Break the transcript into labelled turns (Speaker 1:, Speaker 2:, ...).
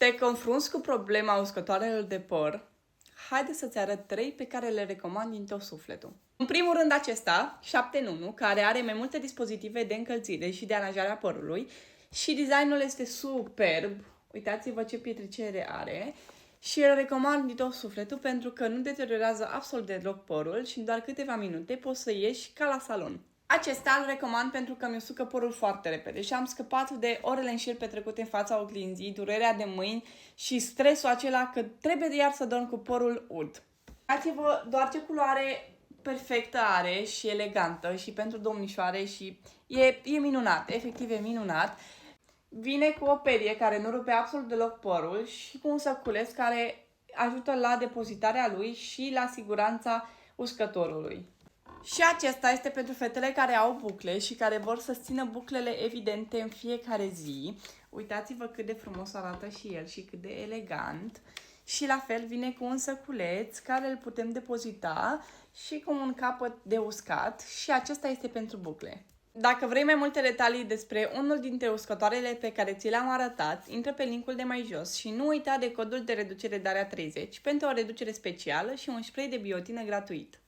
Speaker 1: Te confrunți cu problema uscătoarelor de păr? Haide să-ți arăt 3 pe care le recomand din tot sufletul. În primul rând acesta, 7 în 1, care are mai multe dispozitive de încălzire și de aranjare a părului și designul este superb. Uitați-vă ce pietricele are și îl recomand din tot sufletul pentru că nu deteriorează absolut deloc părul și în doar câteva minute poți să ieși ca la salon. Acesta îl recomand pentru că mi usucă părul foarte repede și am scăpat de orele în șir petrecute în fața oglinzii, durerea de mâini și stresul acela că trebuie iar să dorm cu părul ud. Uitați-vă doar ce culoare perfectă are și elegantă și pentru domnișoare și e minunat, efectiv e minunat. Vine cu o perie care nu rupe absolut deloc părul și cu un săculeț care ajută la depozitarea lui și la siguranța uscătorului. Și acesta este pentru fetele care au bucle și care vor să țină buclele evidente în fiecare zi. Uitați-vă cât de frumos arată și el și cât de elegant. Și la fel vine cu un săculeț care îl putem depozita și cu un capăt de uscat și acesta este pentru bucle. Dacă vrei mai multe detalii despre unul dintre uscătoarele pe care ți le-am arătat, intră pe linkul de mai jos și nu uita de codul de reducere Daria30 pentru o reducere specială și un spray de biotină gratuit.